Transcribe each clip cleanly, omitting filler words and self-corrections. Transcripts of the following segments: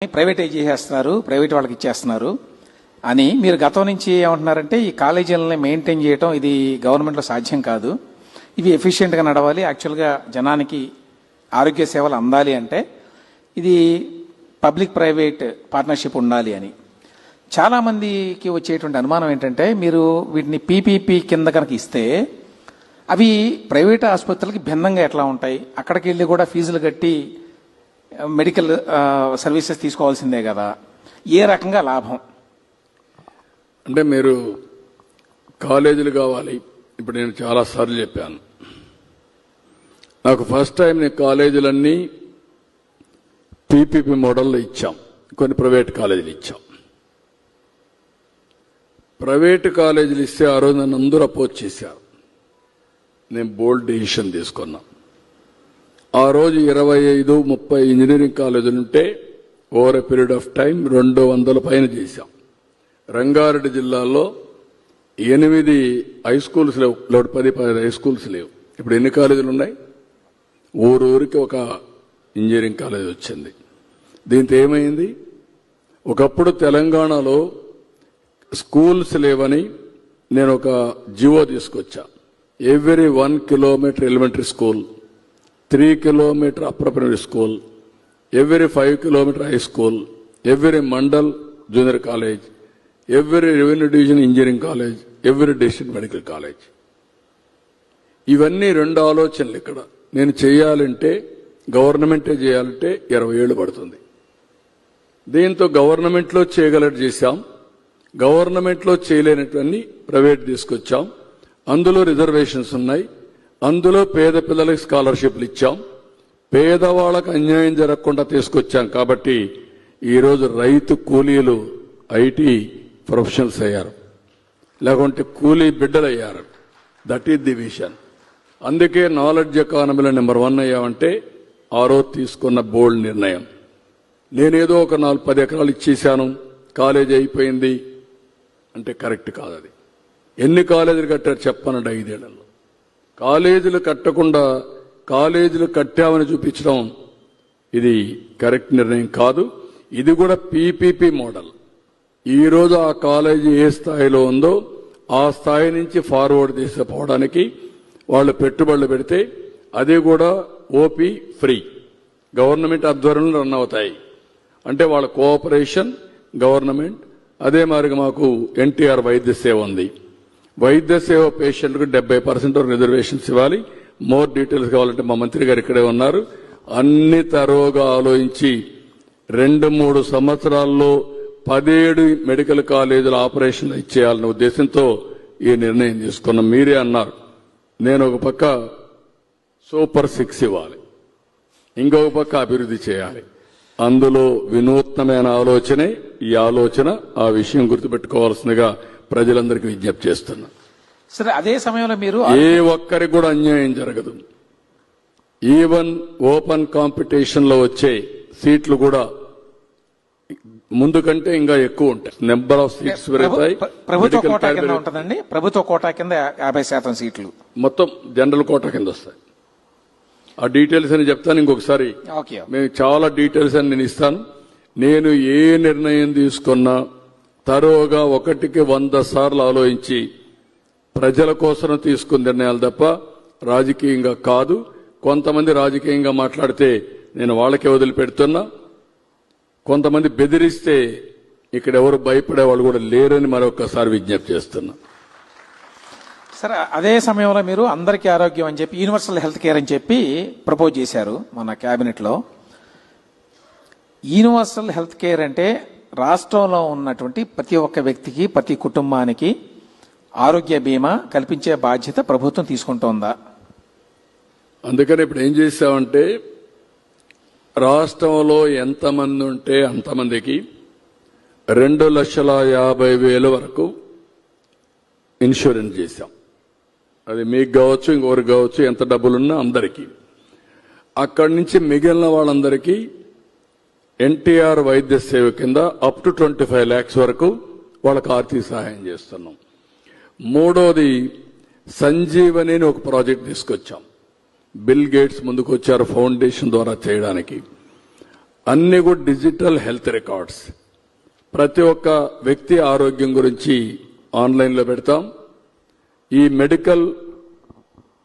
Privatise చేసేస్తున్నారు, private వాళ్ళకి ఇచ్చేస్తున్నారు అని మీరు గతం నుంచి ఏమంటున్నారంటే ఈ కాలేజీలని మెయింటైన్ చేయడం ఇది గవర్నమెంట్లో సాధ్యం కాదు, ఇవి ఎఫిషియెంట్గా నడవాలి, యాక్చువల్గా జనానికి ఆరోగ్య సేవలు అందాలి అంటే ఇది పబ్లిక్ ప్రైవేట్ పార్ట్నర్షిప్ ఉండాలి అని. చాలామందికి వచ్చేటువంటి అనుమానం ఏంటంటే మీరు వీటిని పీపీపీ కింద కనుక ఇస్తే అవి ప్రైవేట్ ఆసుపత్రులకి భిన్నంగా ఎట్లా ఉంటాయి, అక్కడికి వెళ్ళి కూడా ఫీజులు కట్టి మెడికల్ సర్వీసెస్ తీసుకోవాల్సిందే కదా, ఏ రకంగా లాభం? అంటే మీరు కాలేజీలు కావాలి, ఇప్పుడు నేను చాలాసార్లు చెప్పాను, నాకు ఫస్ట్ టైం నేను కాలేజీలన్నీ పీపీపీ మోడల్లో ఇచ్చాం, కొన్ని ప్రైవేట్ కాలేజీలు ఇచ్చాం. ప్రైవేటు కాలేజీలు ఇస్తే ఆ రోజు నన్ను అందరూ అపోజ్ చేశారు. నేను బోల్డ్ డెసిషన్ తీసుకున్నా. ఆ రోజు 25-30 ఇంజనీరింగ్ కాలేజీలు ఉంటే over a period of time 200 పైన చేశాం. రంగారెడ్డి జిల్లాలో 8 హై స్కూల్స్ లేవు, 10 హై స్కూల్స్ లేవు. ఇప్పుడు ఎన్ని కాలేజీలు ఉన్నాయి? ఊరికి ఒక ఇంజనీరింగ్ కాలేజ్ వచ్చింది. దీంతో ఏమైంది? ఒకప్పుడు తెలంగాణలో స్కూల్స్ లేవని నేను ఒక జివో తీసుకొచ్చా. Every 1 kilometre elementary school, 3 kilometre upper primary school, every 5 kilometre high school, every mandal junior college, every revenue division engineering college, every district medical college. ఇవన్నీ 2 ఆలోచనలు. ఇక్కడ నేను చేయాలంటే గవర్నమెంటే చేయాలంటే 20 ఏళ్ళు పడుతుంది. దీంతో గవర్నమెంట్లో చేయగలట్టు చేశాం, గవర్నమెంట్లో చేయలేనటువంటి ప్రైవేట్ తీసుకొచ్చాం. అందులో రిజర్వేషన్స్ ఉన్నాయి, అందులో పేద పిల్లలకు స్కాలర్షిప్లు ఇచ్చాం, పేదవాళ్ళకు అన్యాయం జరగకుండా తీసుకొచ్చాం. కాబట్టి ఈరోజు రైతు కూలీలు ఐటీ ప్రొఫెషనల్స్ అయ్యారు, లేకుంటే కూలీ బిడ్డలు అయ్యారు. That is the vision. అందుకే నాలెడ్జ్ ఎకానమీలో నెంబర్ 1 అయ్యామంటే ఆ రోజు తీసుకున్న బోల్డ్ నిర్ణయం. నేనేదో ఒక 4-10 ఎకరాలు ఇచ్చేశాను, కాలేజీ అయిపోయింది అంటే కరెక్ట్ కాదు. అది ఎన్ని కాలేజీలు కట్టారు చెప్పనండి 5 ఏళ్లలో. కాలేజీలు కట్టకుండా కాలేజీలు కట్టామని చూపించడం ఇది కరెక్ట్ నిర్ణయం కాదు. ఇది కూడా పీపీపీ మోడల్. ఈరోజు ఆ కాలేజీ ఏ స్థాయిలో ఉందో ఆ స్థాయి నుంచి ఫార్వర్డ్ తీసుకుపోవడానికి వాళ్ళు పెట్టుబడులు పెడితే అది కూడా ఓపీ ఫ్రీ, గవర్నమెంట్ ఆధ్వర్యంలో రన్ అవుతాయి. అంటే వాళ్ళ కోఆపరేషన్ గవర్నమెంట్. అదే మాదిరిగా మాకు ఎన్టీఆర్ వైద్య సేవ ఉంది. వైద్య సేవ పేషెంట్కు 70% రిజర్వేషన్స్ ఇవ్వాలి. మోర్ డీటెయిల్స్ కావాలంటే మా మంత్రి గారు ఇక్కడే ఉన్నారు. అన్ని తరోగా ఆలోచించి 2-3 సంవత్సరాల్లో 17 మెడికల్ కాలేజీల ఆపరేషన్లు ఇచ్చేయాలనే ఉద్దేశంతో ఈ నిర్ణయం తీసుకున్నాం. మీరే అన్నారు, నేను ఒక పక్క సూపర్ 6 ఇవ్వాలి, ఇంకొక పక్క అభివృద్ధి చేయాలి. అందులో వినూత్నమైన ఆలోచనే ఈ ఆలోచన. ఆ విషయం గుర్తుపెట్టుకోవాల్సిందిగా ప్రజలందరికీ విజ్ఞప్తి చేస్తున్నా. సరే, అదే సమయంలో మీరు ఏ ఒక్కరికి కూడా అన్యాయం జరగదు. ఈవెన్ ఓపెన్ కాంపిటీషన్ లో వచ్చే సీట్లు కూడా ముందు కంటే ఇంకా ఎక్కువ ఉంటాయి. నెంబర్ ఆఫ్ సీట్స్ పెరుగుతాయి. ప్రభుత్వ కోటా కింద ఉంటుందండి, ప్రభుత్వ కోటా కింద 50% సీట్లు మొత్తం జనరల్ కోటా కింద వస్తాయి. ఆ డీటెయిల్స్ అని చెప్తాను ఇంకొకసారి. మేము చాలా డీటెయిల్స్ అని నేను ఇస్తాను. నేను ఏ నిర్ణయం తీసుకున్నా తరోగా 1కి 100 సార్లు ఆలోచించి ప్రజల కోసం తీసుకున్న నిర్ణయాలు తప్ప రాజకీయంగా కాదు. కొంతమంది రాజకీయంగా మాట్లాడితే నేను వాళ్ళకే వదిలిపెడుతున్నా. కొంతమంది బెదిరిస్తే ఇక్కడ ఎవరు భయపడే వాళ్ళు కూడా లేరని మరొకసారి విజ్ఞప్తి చేస్తున్నా. సరే, అదే సమయంలో మీరు అందరికీ ఆరోగ్యం అని చెప్పి యూనివర్సల్ హెల్త్ కేర్ అని చెప్పి ప్రపోజ్ చేశారు మన కేబినెట్ లో. యూనివర్సల్ హెల్త్ కేర్ అంటే రాష్ట్రంలో ఉన్నటువంటి ప్రతి ఒక్క వ్యక్తికి, ప్రతి కుటుంబానికి ఆరోగ్య బీమా కల్పించే బాధ్యత ప్రభుత్వం తీసుకుంటోందా? అందుకని ఇప్పుడు ఏం చేశామంటే రాష్ట్రంలో ఎంతమంది ఉంటే అంతమందికి 2,50,000 వరకు ఇన్సూరెన్స్ చేశాం. అది మీకు కావచ్చు, ఇంకొకరికి కావచ్చు, ఎంత డబ్బులున్నా అందరికీ. అక్కడి నుంచి మిగిలిన వాళ్ళందరికీ ఎన్టీఆర్ వైద్య సేవ కింద అప్ టు 25 lakhs వరకు వాళ్ళకి ఆర్థిక సహాయం చేస్తున్నాం. మూడోది సంజీవని అని ఒక ప్రాజెక్ట్ తీసుకొచ్చాం. బిల్ గేట్స్ ముందుకు వచ్చారు ఫౌండేషన్ ద్వారా చేయడానికి. అన్ని కూడా డిజిటల్ హెల్త్ రికార్డ్స్. ప్రతి ఒక్క వ్యక్తి ఆరోగ్యం గురించి ఆన్లైన్లో పెడతాం. ఈ మెడికల్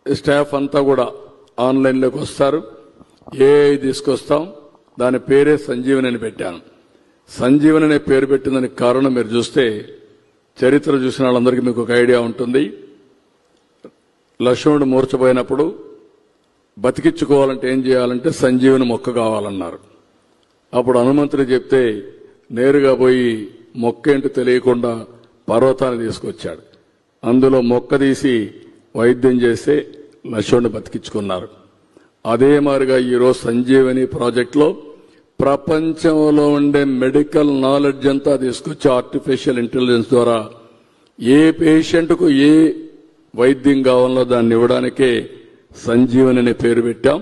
స్టాఫ్ అంతా కూడా ఆన్లైన్లోకి వస్తారు. ఏఐ తీసుకొస్తాం. దాని పేరే సంజీవని అని పెట్టాను. సంజీవని అనే పేరు పెట్టిందానికి కారణం మీరు చూస్తే చరిత్ర చూసిన వాళ్ళందరికీ మీకు ఒక ఐడియా ఉంటుంది. లక్ష్మణుడు మూర్చపోయినప్పుడు బతికించుకోవాలంటే ఏం చేయాలంటే సంజీవని మొక్క కావాలన్నారు. అప్పుడు హనుమంతుడు చెప్తే నేరుగా పోయి మొక్క ఏంటో తెలియకుండా పర్వతాన్ని తీసుకొచ్చాడు. అందులో మొక్క తీసి వైద్యం చేస్తే లక్ష్మణుడు బతికించుకున్నారు. అదే మాదిరిగా ఈరోజు సంజీవని ప్రాజెక్టులో ప్రపంచంలో ఉండే మెడికల్ నాలెడ్జ్ అంతా తీసుకొచ్చి ఆర్టిఫిషియల్ ఇంటెలిజెన్స్ ద్వారా ఏ పేషెంట్కు ఏ వైద్యం కావాలో దాన్ని ఇవ్వడానికే సంజీవని అనే పేరు పెట్టాం.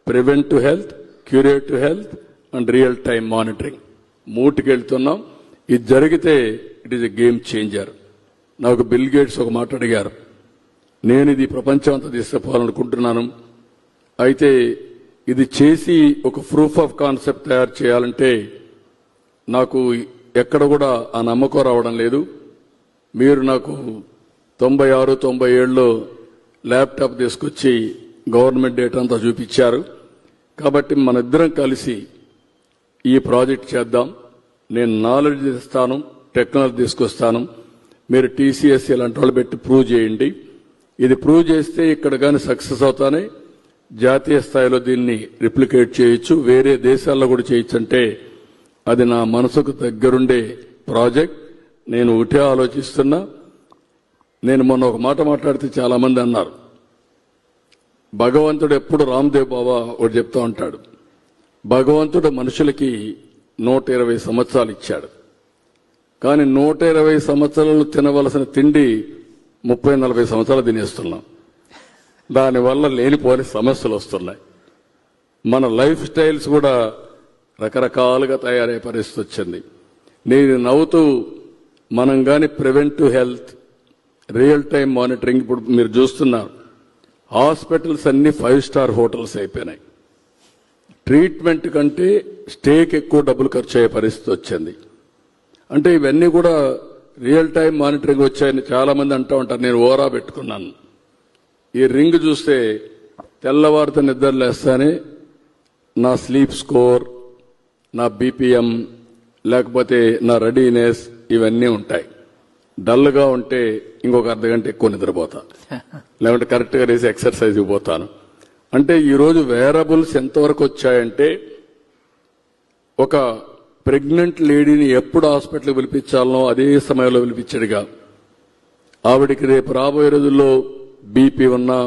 Preventive health, curative health and real time monitoring మూటికి వెళ్తున్నాం. ఇది జరిగితే it is a game changer. నాకు బిల్ గేట్స్ ఒక మాట అడిగారు. నేను ఇది ప్రపంచం అంతా తీసుకుపోవాలనుకుంటున్నాను. అయితే ఇది చేసి ఒక ప్రూఫ్ ఆఫ్ కాన్సెప్ట్ తయారు చేయాలంటే నాకు ఎక్కడ కూడా ఆ నమ్మకం రావడం లేదు. మీరు నాకు 96, 97లో ల్యాప్టాప్ తీసుకొచ్చి గవర్నమెంట్ డేటా అంతా చూపించారు. కాబట్టి మన ఇద్దరం కలిసి ఈ ప్రాజెక్ట్ చేద్దాం. నేను నాలెడ్జ్ ఇస్తాను, టెక్నాలజీ తీసుకొస్తాను. మీరు టీసీఎస్ ఇలాంటి వాళ్ళు పెట్టి ప్రూవ్ చేయండి. ఇది ప్రూవ్ చేస్తే ఇక్కడ కానీ సక్సెస్ అవుతానే జాతీయ స్థాయిలో దీన్ని రిప్లికేట్ చేయొచ్చు, వేరే దేశాల్లో కూడా చేయొచ్చు. అంటే అది నా మనసుకు దగ్గరుండే ప్రాజెక్ట్. నేను ఒకటే ఆలోచిస్తున్నా. నేను మొన్న ఒక మాట మాట్లాడితే చాలా మంది అన్నారు, భగవంతుడు ఎప్పుడు రామ్దేవ్ బాబా ఒకటి చెప్తా ఉంటాడు, భగవంతుడు మనుషులకి 120 సంవత్సరాలు ఇచ్చాడు. కానీ 120 సంవత్సరాలు తినవలసిన తిండి 30-40 సంవత్సరాలు తినేస్తున్నాం. దానివల్ల లేనిపోని సమస్యలు వస్తున్నాయి. మన లైఫ్ స్టైల్స్ కూడా రకరకాలుగా తయారయ్యే పరిస్థితి వచ్చింది. నేను నవ్వుతూ మనం కానీ preventive health, real time monitoring, ఇప్పుడు మీరు చూస్తున్నారు హాస్పిటల్స్ అన్ని 5 స్టార్ హోటల్స్ అయిపోయినాయి. ట్రీట్మెంట్ కంటే స్టేకి ఎక్కువ డబ్బులు ఖర్చు అయ్యే పరిస్థితి వచ్చింది. అంటే ఇవన్నీ కూడా రియల్ టైం మానిటరింగ్ వచ్చాయని చాలా మంది అంటూ ఉంటారు. నేను ఓరా పెట్టుకున్నాను. ఈ రింగ్ చూస్తే తెల్లవారితో నిద్రలేస్తానే నా స్లీప్ స్కోర్, నా బీపీఎం, లేకపోతే నా రెడీనెస్ ఇవన్నీ ఉంటాయి. డల్గా ఉంటే ఇంకొక అర్ధగంట ఎక్కువ నిద్రపోతా, లేకుంటే కరెక్ట్గా వేసి ఎక్సర్సైజ్ పోతాను. అంటే ఈరోజు వేరబుల్స్ ఎంతవరకు వచ్చాయంటే ఒక ప్రెగ్నెంట్ లేడీని ఎప్పుడు హాస్పిటల్కి పిలిపించాలనో అదే సమయంలో పిలిపించాడుగా. ఆవిడికి రేపు రాబోయే రోజుల్లో బీపీ ఉన్నా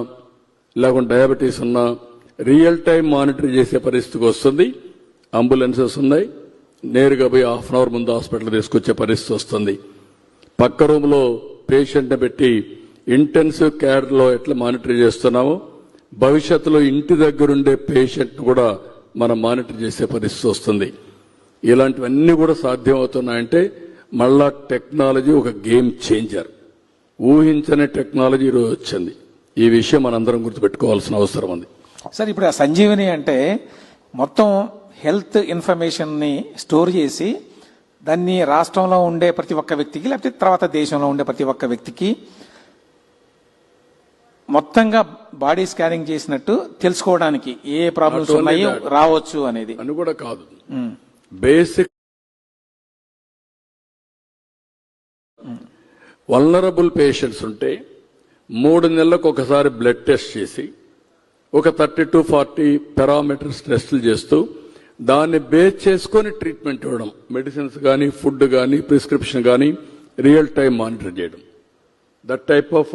లేకుంటే డయాబెటీస్ ఉన్నా రియల్ టైం మానిటర్ చేసే పరిస్థితికి వస్తుంది. అంబులెన్సెస్ ఉన్నాయి, నేరుగా పోయి హాఫ్ అన్ అవర్ ముందు హాస్పిటల్ తీసుకొచ్చే పరిస్థితి వస్తుంది. పక్క రూమ్లో పేషెంట్ని పెట్టి ఇంటెన్సివ్ కేర్లో ఎట్లా మానిటర్ చేస్తున్నామో భవిష్యత్తులో ఇంటి దగ్గరుండే పేషెంట్ కూడా మనం మానిటర్ చేసే పరిస్థితి వస్తుంది. ఇలాంటివన్నీ కూడా సాధ్యం అవుతున్నాయంటే మళ్ళా టెక్నాలజీ ఒక గేమ్ చేంజర్. ఊహించని టెక్నాలజీ ఈరోజు వచ్చింది. ఈ విషయం మనందరం గుర్తుపెట్టుకోవాల్సిన అవసరం ఉంది. సార్, ఇప్పుడు ఆ సంజీవని అంటే మొత్తం హెల్త్ ఇన్ఫర్మేషన్ ని స్టోర్ చేసి దాన్ని రాష్ట్రంలో ఉండే ప్రతి ఒక్క వ్యక్తికి, లేకపోతే తర్వాత దేశంలో ఉండే ప్రతి ఒక్క వ్యక్తికి మొత్తంగా బాడీ స్కానింగ్ చేసినట్టు తెలుసుకోవడానికి ఏ ప్రాబ్లమ్స్ ఉన్నాయో రావచ్చు అనేది అని కూడా కాదు. బేసిక్ వల్నరబుల్ పేషెంట్స్ ఉంటే 3 నెలలకు ఒకసారి బ్లడ్ టెస్ట్ చేసి ఒక 30 to 40 పారామీటర్స్ టెస్టులు చేస్తూ దాన్ని బేస్ చేసుకొని ట్రీట్మెంట్ ఇవ్వడం, మెడిసిన్స్ కానీ, ఫుడ్ కానీ, ప్రిస్క్రిప్షన్ కానీ రియల్ టైం మానిటర్ చేయడం. That type of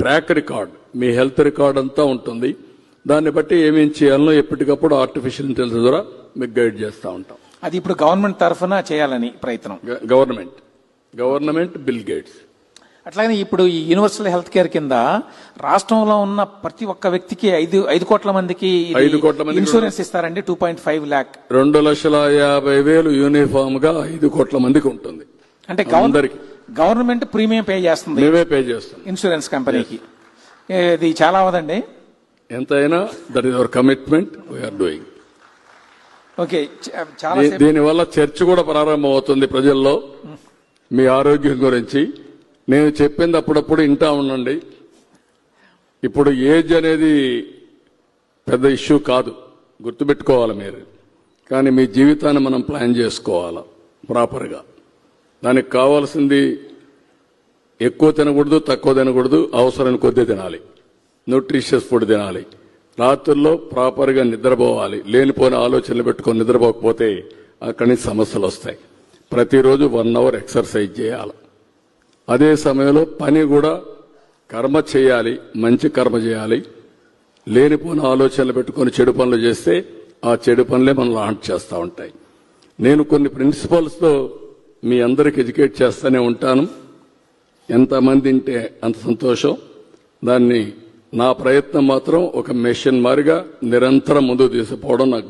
track record, me health record అంతా ఉంటుంది. దాన్ని బట్టి ఏమేం చేయాలనో ఎప్పటికప్పుడు ఆర్టిఫిషియల్ ఇంటెలిజెన్స్ ద్వారా మీకు గైడ్ చేస్తూ ఉంటాం. అది ఇప్పుడు గవర్నమెంట్ తరఫున చేయాలని ప్రయత్నం. Government bill gates. అట్లాగే ఇప్పుడు ఈ యూనివర్సల్ హెల్త్ కేర్ కింద రాష్ట్రంలో ఉన్న ప్రతి ఒక్క వ్యక్తికి 5 కోట్ల మందికి ఇన్సూరెన్స్ ఇస్తారండి. 2.5 lakh, 2,50,000 యూనిఫామ్ గా 5 కోట్ల మందికి ఉంటుంది. అంటే గవర్నమెంట్ ప్రీమియం పే చేస్తుంది, మేమే పే చేస్తాం ఇన్సూరెన్స్ కంపెనీకి. ఇది చాలా అవదండి. ఎంతైనా that is our commitment, we are doing. Okay, చాలా సేపు దీనివల్ల చర్చ కూడా ప్రారంభం అవుతుంది ప్రజల్లో మీ ఆరోగ్యం గురించి. నేను చెప్పింది అప్పుడప్పుడు వింటా ఉండండి. ఇప్పుడు ఏజ్ అనేది పెద్ద ఇష్యూ కాదు, గుర్తుపెట్టుకోవాలి మీరు. కానీ మీ జీవితాన్ని మనం ప్లాన్ చేసుకోవాలి ప్రాపర్గా. దానికి కావాల్సింది ఎక్కువ తినకూడదు, తక్కువ తినకూడదు, అవసరానికి కొద్ది తినాలి, న్యూట్రిషియస్ ఫుడ్ తినాలి, రాత్రుల్లో ప్రాపర్గా నిద్రపోవాలి. లేనిపోయిన ఆలోచనలు పెట్టుకొని నిద్రపోకపోతే అక్కడి నుంచి సమస్యలు వస్తాయి. ప్రతిరోజు 1 అవర్ ఎక్సర్సైజ్ చేయాలి. అదే సమయంలో పని కూడా కర్మ చేయాలి, మంచి కర్మ చేయాలి. లేనిపోయిన ఆలోచనలు పెట్టుకొని చెడు పనులు చేస్తే ఆ చెడు పనులే మనం లాంచ్ చేస్తూ ఉంటాయి. నేను కొన్ని ప్రిన్సిపల్స్తో మీ అందరికి ఎడ్యుకేట్ చేస్తూనే ఉంటాను. ఎంతమంది ఉంటే అంత సంతోషం. దాన్ని నా ప్రయత్నం మాత్రం ఒక మెషిన్ మారిగా నిరంతరం ముందుకు తీసుకుపోవడం నాకు